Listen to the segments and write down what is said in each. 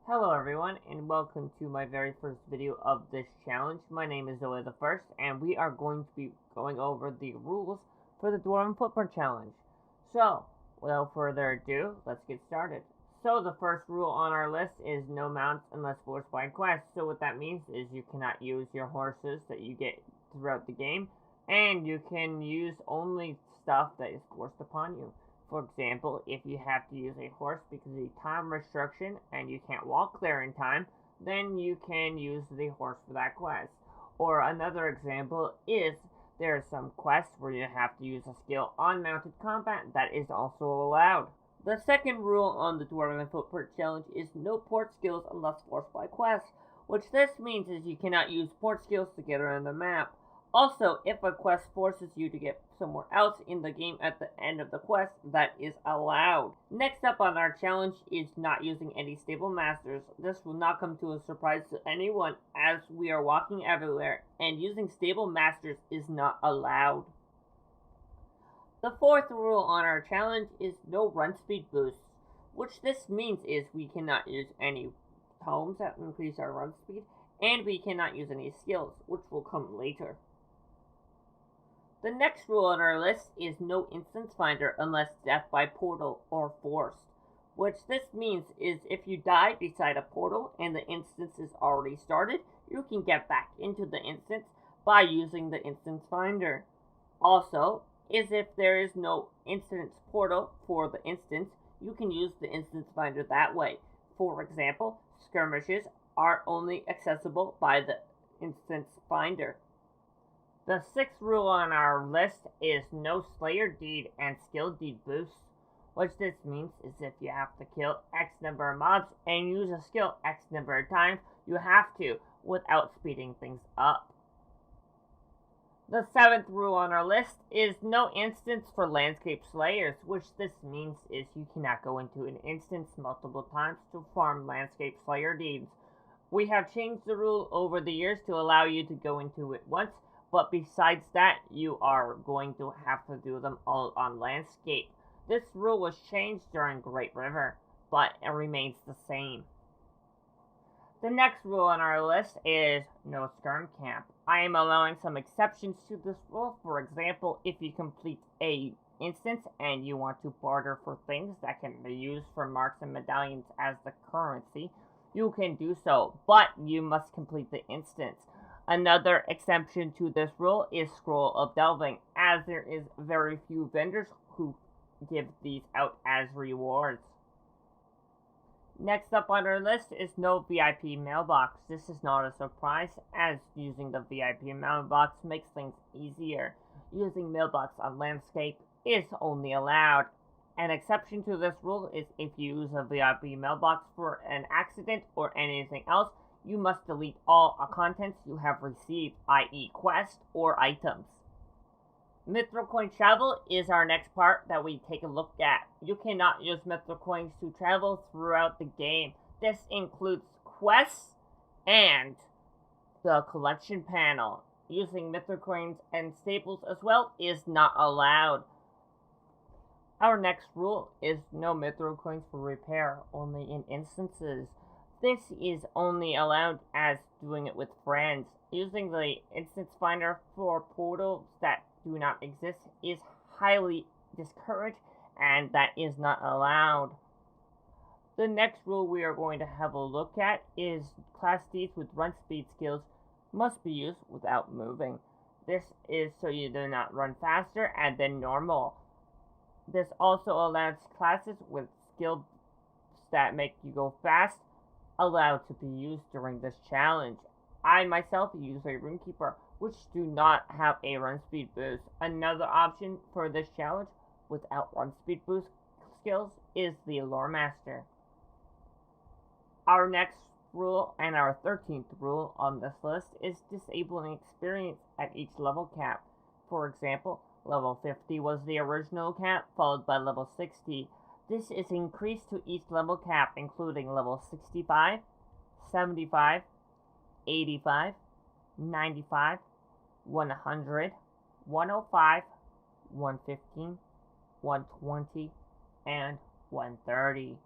Hello everyone, and welcome to my very first video of this challenge. My name is Zoe the First, and we are going to be going over the rules for the Dwarven Footprint Challenge. So, without further ado, let's get started. So, the first rule on our list is no mounts unless forced by quest. So what that means is you cannot use your horses that you get throughout the game, and you can use only stuff that is forced upon you. For example, if you have to use a horse because of a time restriction and you can't walk there in time, then you can use the horse for that quest. Or another example is there are some quests where you have to use a skill on mounted combat that is also allowed. The second rule on the Dwarven Footprint Challenge is no port skills unless forced by quest, which this means is you cannot use port skills to get around the map. Also, if a quest forces you to get somewhere else in the game at the end of the quest, that is allowed. Next up on our challenge is not using any stable masters. This will not come to a surprise to anyone as we are walking everywhere and using stable masters is not allowed. The fourth rule on our challenge is no run speed boosts, which this means is we cannot use any tomes that increase our run speed, and we cannot use any skills, which will come later. The next rule on our list is no instance finder unless death by portal or forced, which this means is if you die beside a portal and the instance is already started, you can get back into the instance by using the instance finder. Also, is if there is no instance portal for the instance, you can use the instance finder that way. For example, skirmishes are only accessible by the instance finder. The sixth rule on our list is no Slayer deed and skill deed boosts, which this means is if you have to kill X number of mobs and use a skill X number of times, you have to without speeding things up. The seventh rule on our list is no instance for landscape slayers, which this means is you cannot go into an instance multiple times to farm landscape slayer deeds. We have changed the rule over the years to allow you to go into it once, but besides that, you are going to have to do them all on landscape. This rule was changed during Great River, but it remains the same. The next rule on our list is no skirm camp. I am allowing some exceptions to this rule. For example, if you complete a instance and you want to barter for things that can be used for marks and medallions as the currency, you can do so, but you must complete the instance. Another exception to this rule is Scroll of Delving, as there is very few vendors who give these out as rewards. Next up on our list is no VIP mailbox. This is not a surprise, as using the VIP mailbox makes things easier. Using mailbox on landscape is only allowed. An exception to this rule is if you use a VIP mailbox for an accident or anything else, you must delete all contents you have received, i.e. quests or items. Mithril coin travel is our next part that we take a look at. You cannot use mithril coins to travel throughout the game. This includes quests and the collection panel. Using mithril coins and staples as well is not allowed. Our next rule is no mithril coins for repair, only in instances. This is only allowed as doing it with friends. Using the instance finder for portals that do not exist is highly discouraged, and that is not allowed. The next rule we are going to have a look at is class deeds with run speed skills must be used without moving. This is so you do not run faster and then normal. This also allows classes with skills that make you go fast allowed to be used during this challenge. I myself use a Runekeeper, which do not have a run speed boost. Another option for this challenge without run speed boost skills is the Lore Master. Our next rule and our 13th rule on this list is disabling experience at each level cap. For example, level 50 was the original cap, followed by level 60. This is increased to each level cap, including level 65, 75, 85, 95, 100, 105, 115, 120, and 130.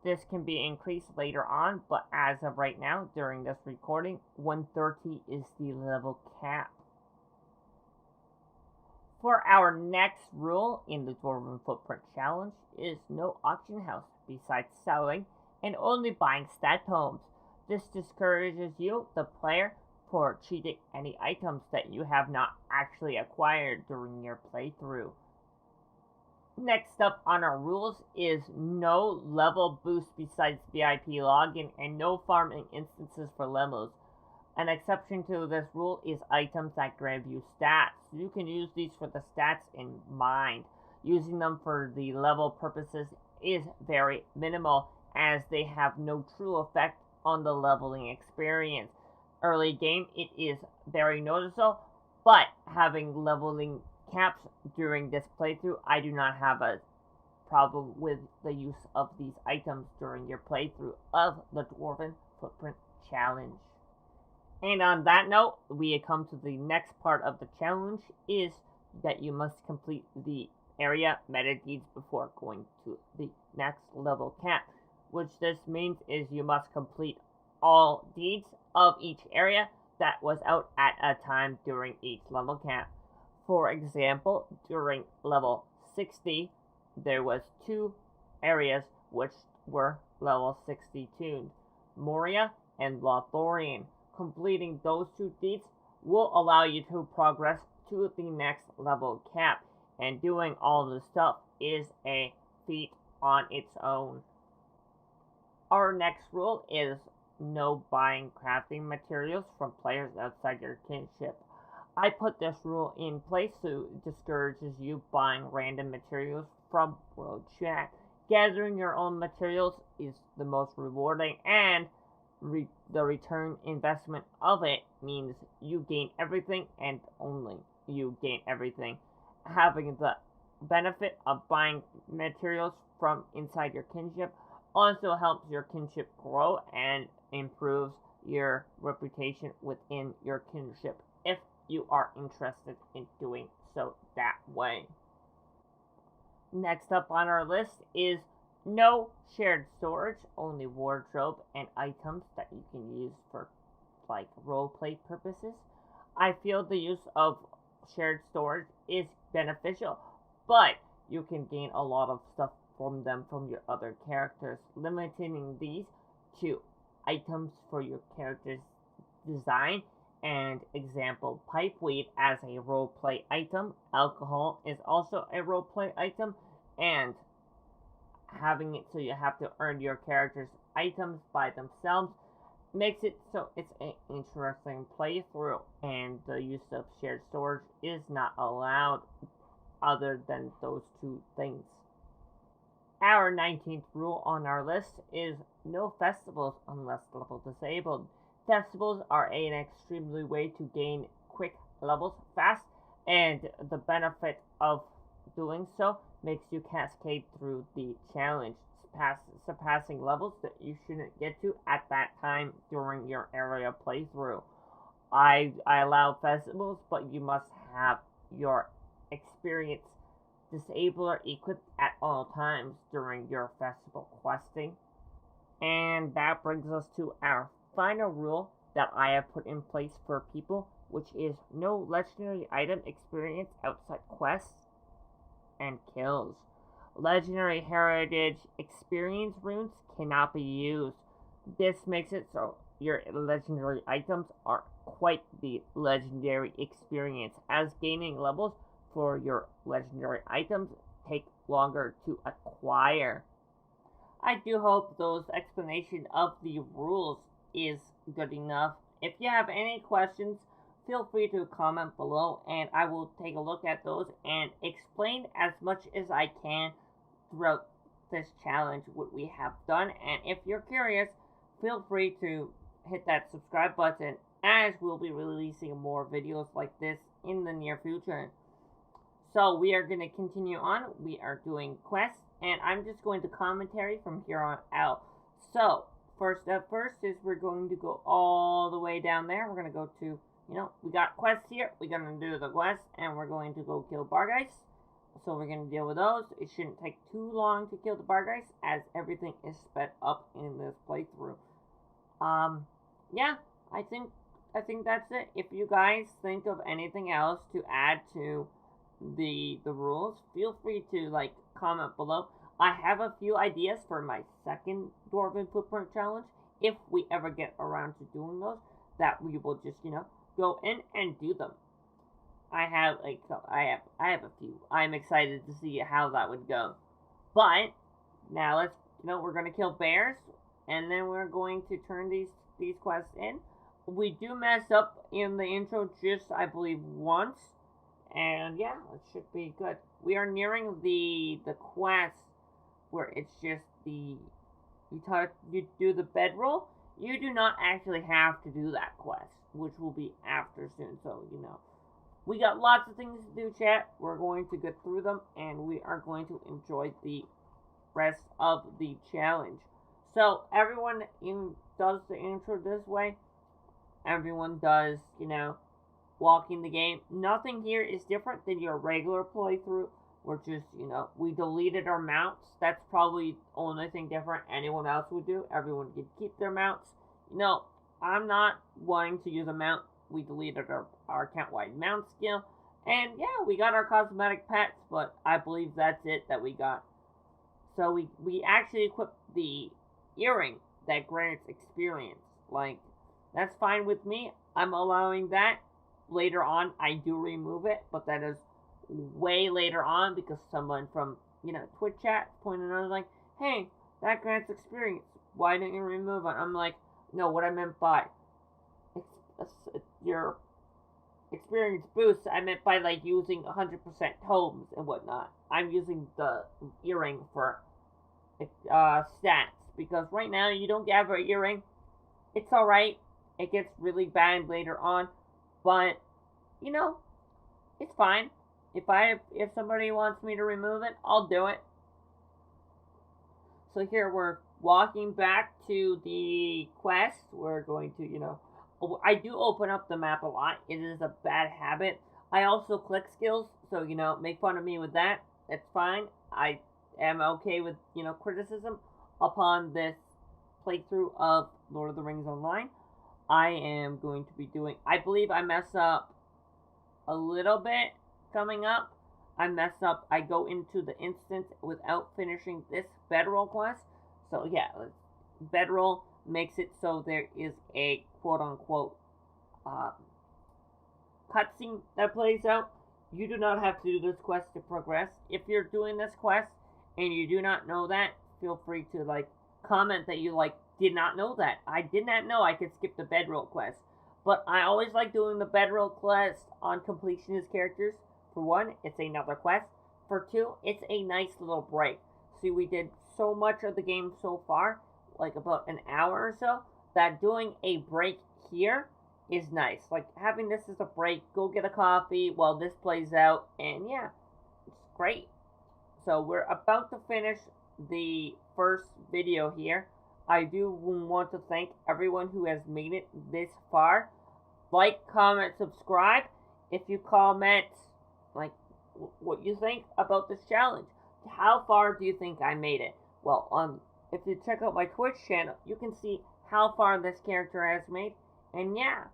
This can be increased later on, but as of right now, during this recording, 130 is the level cap. For our next rule in the Dwarven Footprint Challenge is no auction house besides selling and only buying stat homes. This discourages you, the player, for cheating any items that you have not actually acquired during your playthrough. Next up on our rules is no level boost besides VIP login and no farming instances for levels. An exception to this rule is items that grant you stats. You can use these for the stats in mind. Using them for the level purposes is very minimal as they have no true effect on the leveling experience. Early game it is very noticeable, but having leveling caps during this playthrough, I do not have a problem with the use of these items during your playthrough of the Dwarven Footprint Challenge. And on that note, we come to the next part of the challenge is that you must complete the area meta deeds before going to the next level cap, which this means is you must complete all deeds of each area that was out at a time during each level cap. For example, during level 60, there was 2 areas which were level 60 tuned, Moria and Lothorian. Completing those 2 deeds will allow you to progress to the next level cap, and doing all the stuff is a feat on its own. Our next rule is no buying crafting materials from players outside your kinship. I put this rule in place so it discourages you buying random materials from world chat. Gathering your own materials is the most rewarding, and the return investment of it means you gain everything and only you gain everything. Having the benefit of buying materials from inside your kinship also helps your kinship grow and improves your reputation within your kinship if you are interested in doing so that way. Next up on our list is no shared storage, only wardrobe and items that you can use for like roleplay purposes. I feel the use of shared storage is beneficial, but you can gain a lot of stuff from them from your other characters. Limiting these to items for your character's design and example, pipeweed as a roleplay item. Alcohol is also a roleplay item, and having it so you have to earn your character's items by themselves makes it so it's an interesting playthrough, and the use of shared storage is not allowed other than those 2 things. Our 19th rule on our list is no festivals unless level disabled. Festivals are an extremely way to gain quick levels fast, and the benefit of doing so makes you cascade through the challenge, surpassing levels that you shouldn't get to at that time during your area playthrough. I allow festivals, but you must have your experience disabler equipped at all times during your festival questing. And that brings us to our final rule that I have put in place for people, which is no legendary item experience outside quests and kills. Legendary heritage experience runes cannot be used. This makes it so your legendary items are quite the legendary experience, as gaining levels for your legendary items take longer to acquire. I do hope those explanation of the rules is good enough. If you have any questions, feel free to comment below and I will take a look at those and explain as much as I can throughout this challenge what we have done. And if you're curious, feel free to hit that subscribe button, as we'll be releasing more videos like this in the near future. So we are going to continue on. We are doing quests, and I'm just going to commentary from here on out. So first is we're going to go all the way down there. We're going to go to, we got quests here. We're going to do the quest, and we're going to go kill Bargeist. So we're going to deal with those. It shouldn't take too long to kill the Bargeist, as everything is sped up in this playthrough. Yeah, I think that's it. If you guys think of anything else to add to the rules, feel free to like comment below. I have a few ideas for my second Dwarven Footprint Challenge, if we ever get around to doing those, that we will just, go in and do them. I have a few. I'm excited to see how that would go. But now let's, we're gonna kill bears, and then we're going to turn these quests in. We do mess up in the intro just, I believe, once, and yeah, it should be good. We are nearing the quest where it's just you do the bedroll. You do not actually have to do that quest, which will be after soon. So we got lots of things to do, chat. We're going to get through them, and we are going to enjoy the rest of the challenge. So everyone does the intro this way. Everyone does, walking the game. Nothing here is different than your regular playthrough. We're just, we deleted our mounts. That's probably the only thing different anyone else would do. Everyone could keep their mounts. I'm not wanting to use a mount. We deleted our account-wide mount skill. And yeah, we got our cosmetic pets, but I believe that's it that we got. So we actually equipped the earring that grants experience. Like, that's fine with me. I'm allowing that. Later on, I do remove it, but that is way later on, because someone from, Twitch chat pointed out, like, hey, that grants experience. Why didn't you remove it? I'm like, no, what I meant by your experience boost, I meant by, like, using 100% tomes and whatnot. I'm using the earring for stats, because right now you don't have an earring. It's alright. It gets really bad later on, but, it's fine. If somebody wants me to remove it, I'll do it. So here we're walking back to the quest. We're going to, I do open up the map a lot. It is a bad habit. I also click skills, so, make fun of me with that. It's fine. I am okay with, criticism upon this playthrough of Lord of the Rings Online. I am going to be doing, I believe I mess up a little bit coming up. I mess up, I go into the instance without finishing this bedroll quest. So yeah, bedroll makes it so there is a quote-unquote cutscene that plays out. You do not have to do this quest to progress. If you're doing this quest and you do not know that, feel free to like comment that you did not know that. I did not know I could skip the bedroll quest. But I always like doing the bedroll quest on completionist characters. For one, it's another quest. For two, it's a nice little break. See, we did so much of the game so far, like about an hour or so, that doing a break here is nice. Like, having this as a break, go get a coffee while this plays out, and yeah, it's great. So we're about to finish the first video here. I do want to thank everyone who has made it this far. Like, comment, subscribe. If you comment, like, what you think about this challenge. How far do you think I made it? Well, if you check out my Twitch channel, you can see how far this character has made. And yeah,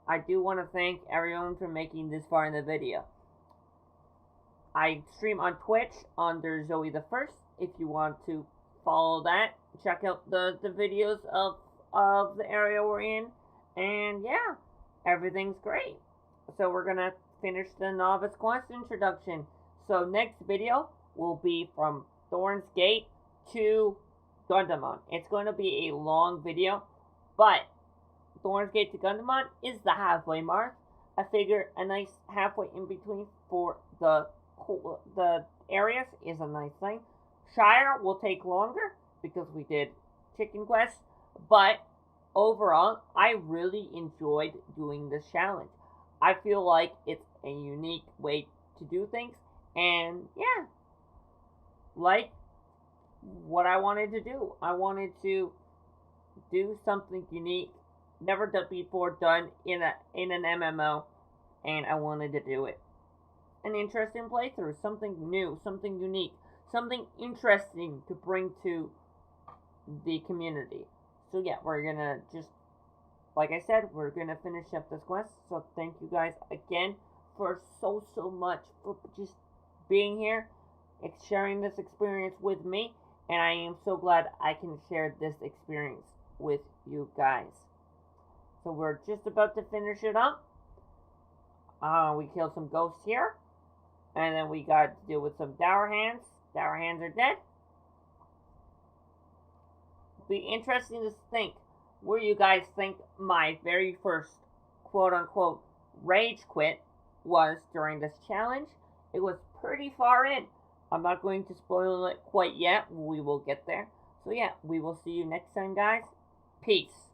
I do want to thank everyone for making this far in the video. I stream on Twitch under Zoe the First. If you want to follow that, check out the videos of the area we're in. And yeah, everything's great. So we're gonna finish the novice quest introduction. So next video will be from Thorn's Gate to Gundamon. It's going to be a long video, but Thorn's Gate to Gundamon is the halfway mark. I figure a nice halfway in between for the areas is a nice thing. Shire will take longer because we did Chicken Quest, but overall, I really enjoyed doing this challenge. I feel like it's a unique way to do things, and yeah, like what I wanted to do. I wanted to do something unique, never done before done in an MMO, and I wanted to do it. an interesting playthrough, something new, something unique, something interesting to bring to the community. So yeah, we're gonna just, like I said, we're gonna finish up this quest. So thank you guys again for so much for just being here, sharing this experience with me, and I am so glad I can share this experience with you guys. So we're just about to finish it up. We killed some ghosts here, and then we got to deal with some Dour Hands. Dour Hands are dead. Be interesting to think where you guys think my very first quote-unquote rage quit was during this challenge. It was pretty far in. I'm not going to spoil it quite yet. We will get there. So yeah, we will see you next time, guys. Peace.